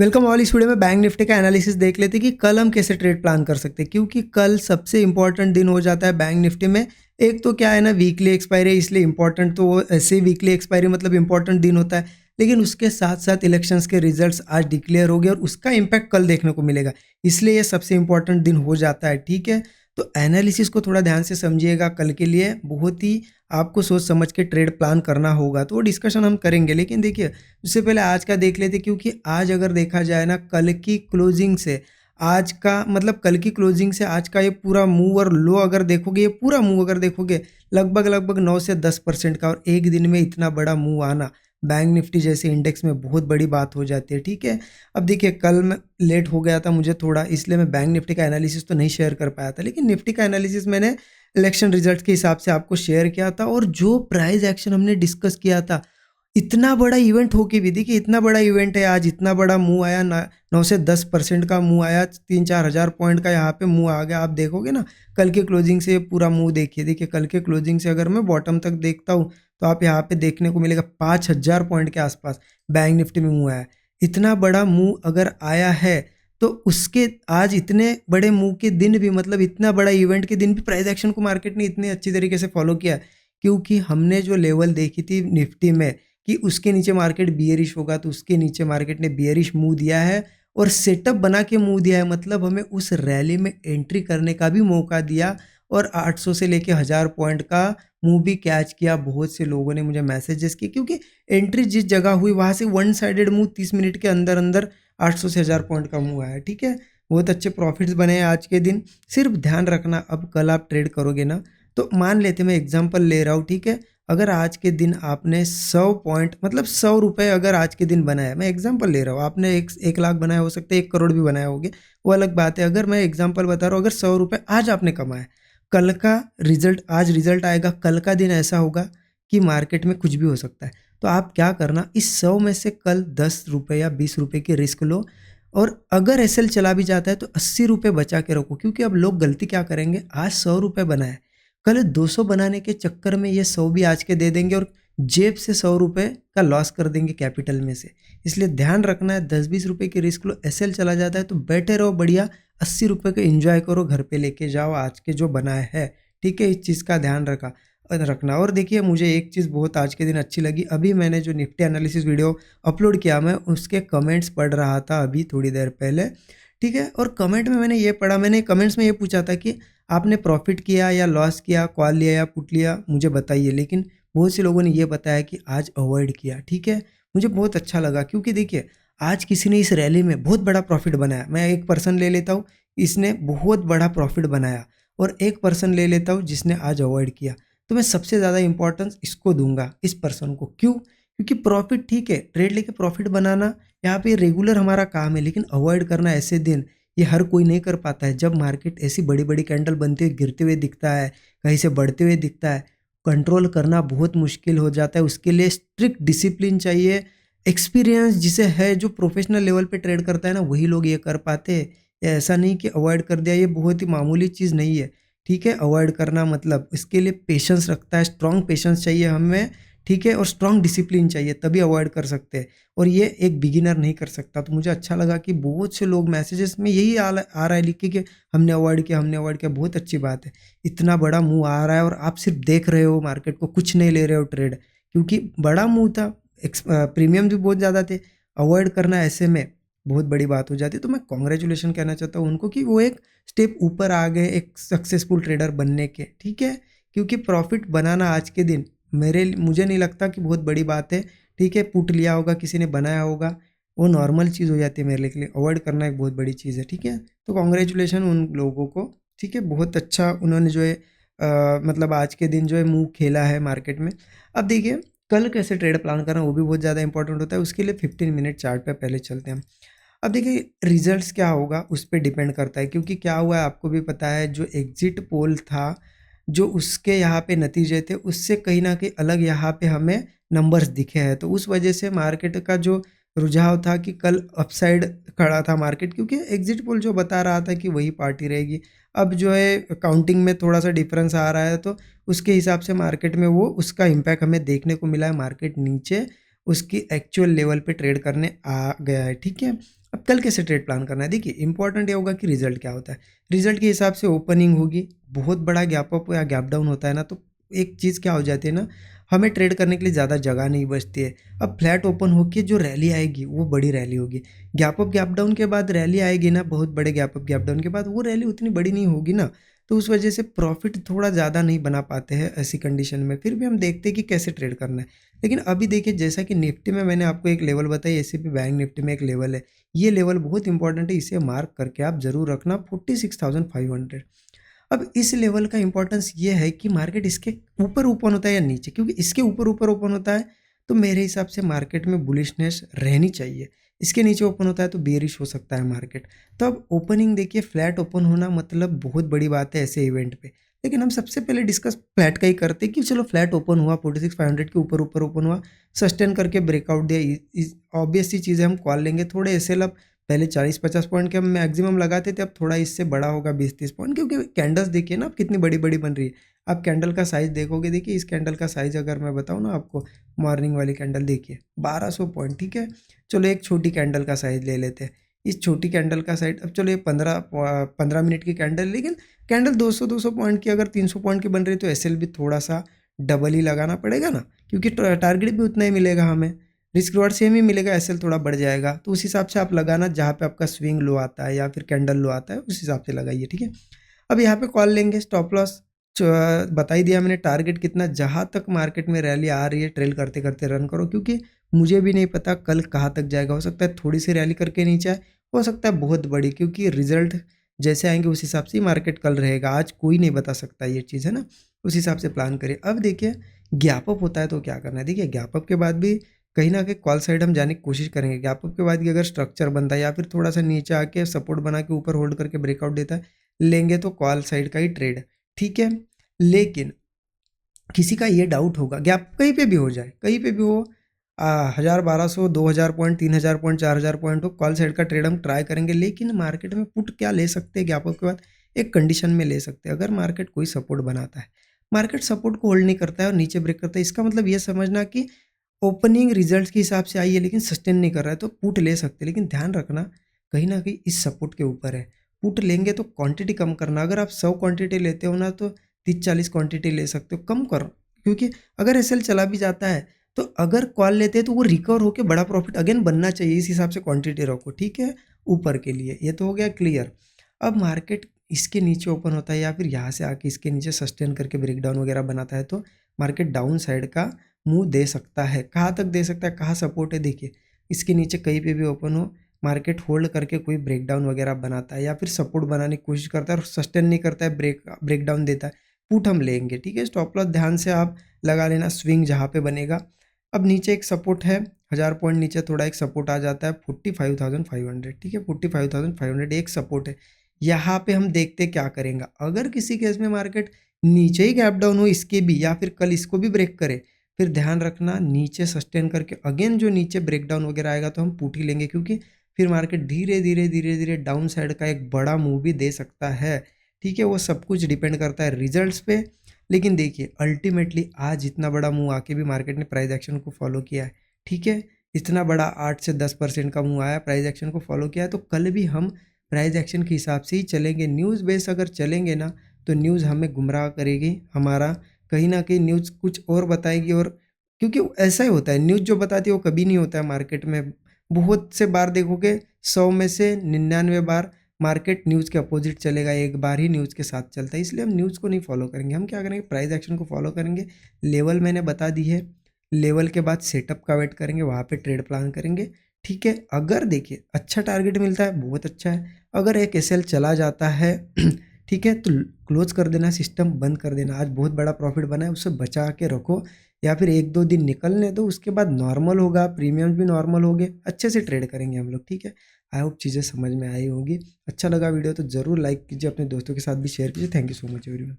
Welcome all. इस video में bank Nifty का एनालिसिस देख लेते हैं कि कल हम कैसे ट्रेड प्लान कर सकते हैं, क्योंकि कल सबसे इंपॉर्टेंट दिन हो जाता है बैंक निफ्टी में। एक तो क्या है ना, वीकली एक्सपायरी है, इसलिए इंपॉर्टेंट तो वो ऐसे ही वीकली एक्सपायरी मतलब इंपॉर्टेंट दिन होता है। लेकिन उसके साथ साथ इलेक्शंस के रिजल्ट्स आज डिक्लेयर हो गए और उसका इम्पैक्ट कल देखने को मिलेगा, इसलिए ये सबसे इंपॉर्टेंट दिन हो जाता है। ठीक है, तो एनालिसिस को थोड़ा ध्यान से समझिएगा, कल के लिए बहुत ही आपको सोच समझ के ट्रेड प्लान करना होगा। तो वो डिस्कशन हम करेंगे, लेकिन देखिए उससे पहले आज का देख लेते, क्योंकि आज अगर देखा जाए ना, कल की क्लोजिंग से आज का मतलब कल की क्लोजिंग से आज का ये पूरा मूव और लो अगर देखोगे, ये पूरा मूव अगर देखोगे लगभग लगभग 9 से 10% का, और एक दिन में इतना बड़ा मूव आना बैंक निफ्टी जैसे इंडेक्स में बहुत बड़ी बात हो जाती है। ठीक है, अब देखिए कल मैं लेट हो गया था मुझे थोड़ा, इसलिए मैं बैंक निफ्टी का एनालिसिस तो नहीं शेयर कर पाया था, लेकिन निफ्टी का एनालिसिस मैंने इलेक्शन रिजल्ट के हिसाब से आपको शेयर किया था। और जो प्राइस एक्शन हमने डिस्कस किया था, इतना बड़ा इवेंट होके भी देखिए, इतना बड़ा इवेंट है आज, इतना बड़ा मूव आया ना, 9 से 10% का मूव आया, 3-4 हज़ार पॉइंट का यहाँ पे मूव आ गया। आप देखोगे ना कल के क्लोजिंग से पूरा मूव देखिए, देखिए कल के क्लोजिंग से अगर मैं बॉटम तक देखता हूँ तो आप यहाँ पे देखने को मिलेगा 5,000 पॉइंट के आसपास बैंक निफ्टी में मूव आया। इतना बड़ा मूव अगर आया है तो उसके आज इतने बड़े मूव के दिन भी, मतलब इतना बड़ा इवेंट के दिन भी प्राइस एक्शन को मार्केट ने इतने अच्छी तरीके से फॉलो किया, क्योंकि हमने जो लेवल देखी थी निफ्टी में कि उसके नीचे मार्केट बियरिश होगा, तो उसके नीचे मार्केट ने बियरिश मूव दिया है और सेटअप बना के मूव दिया है। मतलब हमें उस रैली में एंट्री करने का भी मौका दिया और 800 से लेके 1000 पॉइंट का मूव भी कैच किया। बहुत से लोगों ने मुझे मैसेजेस किए, क्योंकि एंट्री जिस जगह हुई वहाँ से वन साइडेड मूव 30 मिनट के अंदर अंदर 800 से 1000 पॉइंट का मूव आया। ठीक है, बहुत अच्छे प्रॉफिट्स बने हैं आज के दिन। सिर्फ ध्यान रखना, अब कल आप ट्रेड करोगे ना, तो मान लेते मैं एग्जांपल ले रहा हूँ। ठीक है, अगर आज के दिन आपने 100 पॉइंट मतलब 100 रुपये अगर आज के दिन बनाया, मैं एग्जांपल ले रहा हूँ, आपने 1 लाख बनाया, हो सकता है 1 करोड़ भी बनाया होगे, वो अलग बात है। अगर मैं एग्जांपल बता रहा हूँ, अगर 100 रुपये आज आपने कमाया, कल का रिजल्ट आज रिजल्ट आएगा, कल का दिन ऐसा होगा कि मार्केट में कुछ भी हो सकता है। तो आप क्या करना, इस 100 में से कल 10 रुपये या 20 रुपये की रिस्क लो, और अगर एसएल चला भी जाता है तो 80 रुपये बचा के रखो। क्योंकि अब लोग गलती क्या करेंगे, आज 100 रुपये बनाए, कल 200 बनाने के चक्कर में ये 100 भी आज के दे देंगे और जेब से 100 रुपये का लॉस कर देंगे कैपिटल में से। इसलिए ध्यान रखना है, 10-20 रुपये की रिस्क लो, एसएल चला जाता है तो बैठे रहो बढ़िया, 80 रुपये को एंजॉय करो, घर पे लेके जाओ आज के जो बनाए है। ठीक है, इस चीज़ का ध्यान रखना। और देखिए मुझे एक चीज़ बहुत आज के दिन अच्छी लगी, अभी मैंने जो निफ्टी एनालिसिस वीडियो अपलोड किया, मैं उसके कमेंट्स पढ़ रहा था अभी थोड़ी देर पहले। ठीक है, और कमेंट में मैंने ये पढ़ा, मैंने कमेंट्स में ये पूछा था कि आपने प्रॉफिट किया या लॉस किया, कॉल लिया या पुट लिया, मुझे बताइए। लेकिन बहुत से लोगों ने ये बताया कि आज अवॉइड किया। ठीक है, मुझे बहुत अच्छा लगा, क्योंकि देखिए आज किसी ने इस रैली में बहुत बड़ा प्रॉफिट बनाया। मैं एक पर्सन ले लेता हूँ, इसने बहुत बड़ा प्रॉफिट बनाया, और एक पर्सन ले लेता हूँ जिसने आज अवॉइड किया। तो मैं सबसे ज़्यादा इंपॉर्टेंस इसको दूंगा, इस पर्सन को। क्यों? क्योंकि प्रॉफिट ठीक है, ट्रेड लेके प्रॉफिट बनाना यहाँ पे रेगुलर हमारा काम है, लेकिन अवॉइड करना ऐसे दिन ये हर कोई नहीं कर पाता है। जब मार्केट ऐसी बड़ी बड़ी कैंडल बनते हुए गिरते हुए दिखता है, कहीं से बढ़ते हुए दिखता है, कंट्रोल करना बहुत मुश्किल हो जाता है। उसके लिए स्ट्रिक्ट डिसिप्लिन चाहिए, एक्सपीरियंस जिसे है, जो प्रोफेशनल लेवल पे ट्रेड करता है ना, वही लोग ये कर पाते हैं। ऐसा नहीं कि अवॉइड कर दिया, ये बहुत ही मामूली चीज़ नहीं है। ठीक है, अवॉइड करना मतलब इसके लिए पेशेंस रखता है, स्ट्रॉन्ग पेशेंस चाहिए हमें। ठीक है, और स्ट्रॉन्ग डिसिप्लिन चाहिए, तभी अवॉइड कर सकते हैं, और ये एक बिगिनर नहीं कर सकता। तो मुझे अच्छा लगा कि बहुत से लोग मैसेजेस में यही आ रहा है लिख के कि हमने अवॉइड किया, हमने अवॉइड किया। बहुत अच्छी बात है, इतना बड़ा मूव आ रहा है और आप सिर्फ देख रहे हो मार्केट को, कुछ नहीं ले रहे हो ट्रेड, क्योंकि बड़ा मूव था, प्रीमियम भी बहुत ज़्यादा थे। अवॉइड करना ऐसे में बहुत बड़ी बात हो जाती है। तो मैं कॉन्ग्रेचुलेशन कहना चाहता हूँ उनको कि वो एक स्टेप ऊपर आ गए एक सक्सेसफुल ट्रेडर बनने के। ठीक है, क्योंकि प्रॉफिट बनाना आज के दिन मुझे नहीं लगता कि बहुत बड़ी बात है। ठीक है, पुट लिया होगा, किसी ने बनाया होगा, वो नॉर्मल चीज़ हो जाती है मेरे लिए। अवॉइड करना एक बहुत बड़ी चीज़ है। ठीक है, तो कॉन्ग्रेचुलेशन उन लोगों को। ठीक है, बहुत अच्छा उन्होंने जो है मतलब आज के दिन जो है मूव खेला है मार्केट में। अब देखिए कल कैसे ट्रेड प्लान करना, वो भी बहुत ज़्यादा इंपॉर्टेंट होता है। उसके लिए 15 मिनट चार्ट पे पहले चलते हैं हम। अब देखिए रिजल्ट्स क्या होगा उस पे डिपेंड करता है, क्योंकि क्या हुआ है आपको भी पता है, जो एग्जिट पोल था, जो उसके यहाँ पे नतीजे थे, उससे कहीं ना कहीं अलग यहाँ पे हमें नंबर्स दिखे हैं। तो उस वजह से मार्केट का जो रुझाव था कि कल अपसाइड खड़ा था मार्केट, क्योंकि एग्जिट पोल जो बता रहा था कि वही पार्टी रहेगी। अब जो है काउंटिंग में थोड़ा सा डिफरेंस आ रहा है, तो उसके हिसाब से मार्केट में वो उसका इम्पैक्ट हमें देखने को मिला है। मार्केट नीचे उसकी एक्चुअल लेवल पे ट्रेड करने आ गया है। ठीक है, अब अब कल कैसे ट्रेड प्लान करना है, देखिए इंपॉर्टेंट ये होगा कि रिजल्ट क्या होता है। रिजल्ट के हिसाब से ओपनिंग होगी, बहुत बड़ा गैप अप या गैप डाउन होता है ना, तो एक चीज़ क्या हो जाती है ना, हमें ट्रेड करने के लिए ज़्यादा जगह नहीं बचती है। अब फ्लैट ओपन होके जो रैली आएगी वो बड़ी रैली होगी। गैप अप गैप डाउन के बाद रैली आएगी ना, बहुत बड़े गैप अप गैप डाउन के बाद वो रैली उतनी बड़ी नहीं होगी ना, तो उस वजह से प्रॉफिट थोड़ा ज़्यादा नहीं बना पाते हैं ऐसी कंडीशन में। फिर भी हम देखते हैं कि कैसे ट्रेड करना है। लेकिन अभी देखिए, जैसा कि निफ्टी में मैंने आपको एक लेवल बताई, एसआईपी बैंक निफ्टी में एक लेवल है। ये लेवल बहुत इंपॉर्टेंट है, इसे मार्क करके आप जरूर रखना, 46,500। अब इस लेवल का इंपॉर्टेंस ये है कि मार्केट इसके ऊपर ओपन होता है या नीचे, क्योंकि इसके ऊपर ऊपर ओपन होता है तो मेरे हिसाब से मार्केट में बुलिशनेस रहनी चाहिए। इसके नीचे ओपन होता है तो बेरिश हो सकता है मार्केट। तो अब ओपनिंग देखिए, फ्लैट ओपन होना मतलब बहुत बड़ी बात है ऐसे इवेंट पे। लेकिन हम सबसे पहले डिस्कस फ्लैट का ही करते हैं कि चलो फ्लैट ओपन हुआ, 46,500 के ऊपर ऊपर ओपन हुआ, सस्टेन करके ब्रेकआउट दिया, ऑब्वियस सी चीज़ है, हम कॉल लेंगे। थोड़े ऐसे लब पहले 40-50 पॉइंट के हम मैक्सिमम लगाते थे, अब थोड़ा इससे बड़ा होगा 20-30 पॉइंट, क्योंकि कैंडल्स देखिए ना आप कितनी बड़ी बड़ी बन रही है। आप कैंडल का साइज देखोगे, देखिए इस कैंडल का साइज अगर मैं बताऊँ ना आपको, मॉर्निंग वाली कैंडल देखिए 1200 पॉइंट, ठीक है। चलो एक छोटी कैंडल का साइज ले लेते हैं, इस छोटी कैंडल का साइज, अब चलो ये 15 मिनट की कैंडल, लेकिन कैंडल 200 पॉइंट की अगर 300 पॉइंट की बन रही है तो एसएल भी थोड़ा सा डबल ही लगाना पड़ेगा ना, क्योंकि टारगेट भी उतना ही मिलेगा हमें, रिस्क रिवार्ड सेम ही मिलेगा, एसएल थोड़ा बढ़ जाएगा। तो उस हिसाब से आप लगाना, जहाँ पे आपका स्विंग लो आता है या फिर कैंडल लो आता है उस हिसाब से लगाइए, ठीक है। अब यहाँ पे कॉल लेंगे, स्टॉप लॉस बता ही दिया मैंने, टारगेट कितना, जहाँ तक मार्केट में रैली आ रही है ट्रेल करते करते रन करो, क्योंकि मुझे भी नहीं पता कल कहाँ तक जाएगा। हो सकता है थोड़ी सी रैली करके नीचे आए, हो सकता है बहुत बड़ी, क्योंकि रिजल्ट जैसे आएंगे उस हिसाब से ही मार्केट कल रहेगा, आज कोई नहीं बता सकता ये चीज़, है ना। उस हिसाब से प्लान करिए। अब देखिए गैप अप होता है तो क्या करना है, देखिए गैप अप के बाद भी कहीं ना कहीं कॉल साइड हम जाने की कोशिश करेंगे। गैप अप के बाद की अगर स्ट्रक्चर बनता है या फिर थोड़ा सा नीचे आके सपोर्ट बना के ऊपर होल्ड करके ब्रेकआउट देता है, लेंगे तो कॉल साइड का ही ट्रेड, ठीक है। लेकिन किसी का ये डाउट होगा, गैप कहीं पे भी हो जाए, कहीं पे भी हो, 1000 1200 2000 पॉइंट 3000 पॉइंट 4000 पॉइंट हो, कॉल साइड का ट्रेड हम ट्राई करेंगे। लेकिन मार्केट में पुट क्या ले सकते हैं गैप अप के बाद, एक कंडीशन में ले सकते हैं, अगर मार्केट कोई सपोर्ट बनाता है, मार्केट सपोर्ट को होल्ड नहीं करता है और नीचे ब्रेक करता है, इसका मतलब ये समझना कि ओपनिंग रिजल्ट्स के हिसाब से आई है लेकिन सस्टेन नहीं कर रहा है, तो पुट ले सकते हैं। लेकिन ध्यान रखना, कहीं ना कहीं इस सपोर्ट के ऊपर है। पुट लेंगे तो क्वांटिटी कम करना, अगर आप 100 क्वांटिटी लेते हो ना, तो 30-40 क्वांटिटी ले सकते हो, कम करो। क्योंकि अगर एसएल चला भी जाता है तो अगर कॉल लेते हैं तो वो रिकवर होकर बड़ा प्रॉफिट अगेन बनना चाहिए, इस हिसाब से क्वांटिटी रखो, ठीक है, ऊपर के लिए। ये तो हो गया क्लियर। अब मार्केट इसके नीचे ओपन होता है या फिर यहाँ से आके इसके नीचे सस्टेन करके ब्रेकडाउन वगैरह बनाता है, तो मार्केट डाउन साइड का मुंह दे सकता है। कहाँ तक दे सकता है, कहाँ सपोर्ट है, देखिए इसके नीचे कहीं पे भी ओपन हो, मार्केट होल्ड करके कोई ब्रेकडाउन वगैरह बनाता है या फिर सपोर्ट बनाने की कोशिश करता है और सस्टेन नहीं करता है, ब्रेकडाउन देता है, पुट हम लेंगे, ठीक है। स्टॉप लॉस ध्यान से आप लगा लेना, स्विंग जहाँ पे बनेगा। अब नीचे एक सपोर्ट है, 1000 पॉइंट नीचे थोड़ा एक सपोर्ट आ जाता है, 45,500, ठीक है, 45,500 एक सपोर्ट है। यहाँ पे हम देखते क्या करेंगे, अगर किसी केस में मार्केट नीचे ही गैप डाउन हो इसके भी, या फिर कल इसको भी ब्रेक करे, फिर ध्यान रखना नीचे सस्टेन करके अगेन जो नीचे ब्रेकडाउन वगैरह आएगा तो हम पुट ही लेंगे, क्योंकि फिर मार्केट धीरे धीरे धीरे धीरे डाउन साइड का एक बड़ा मूव भी दे सकता है, ठीक है। वो सब कुछ डिपेंड करता है रिजल्ट्स पे। लेकिन देखिए अल्टीमेटली आज इतना बड़ा मूव आके भी मार्केट ने प्राइस एक्शन को फॉलो किया है, ठीक है। इतना बड़ा 8 से 10% का मूव आया, प्राइस एक्शन को फॉलो किया है, तो कल भी हम प्राइस एक्शन के हिसाब से ही चलेंगे। न्यूज़ बेस अगर चलेंगे ना तो न्यूज़ हमें गुमराह करेगी, हमारा कहीं ना कहीं न्यूज़ कुछ और बताएगी। और क्योंकि ऐसा ही होता है, न्यूज़ जो बताती है वो कभी नहीं होता है मार्केट में। बहुत से बार देखोगे, 100 में से 99 बार मार्केट न्यूज़ के अपोजिट चलेगा, एक बार ही न्यूज़ के साथ चलता है। इसलिए हम न्यूज़ को नहीं फॉलो करेंगे, हम क्या करेंगे, प्राइस एक्शन को फॉलो करेंगे। लेवल मैंने बता दी है, लेवल के बाद सेटअप का वेट करेंगे, वहाँ पे ट्रेड प्लान करेंगे, ठीक है। अगर देखिए अच्छा टारगेट मिलता है बहुत अच्छा है, अगर एक एसएल चला जाता है ठीक है, तो क्लोज कर देना, सिस्टम बंद कर देना। आज बहुत बड़ा प्रॉफिट बना है, उससे बचा के रखो, या फिर 1-2 दिन निकलने दो, उसके बाद नॉर्मल होगा, प्रीमियम भी नॉर्मल हो गए, अच्छे से ट्रेड करेंगे हम लोग, ठीक है। आई होप चीज़ें समझ में आई होंगी। अच्छा लगा वीडियो तो ज़रूर लाइक कीजिए, अपने दोस्तों के साथ भी शेयर कीजिए। Thank you so much everyone.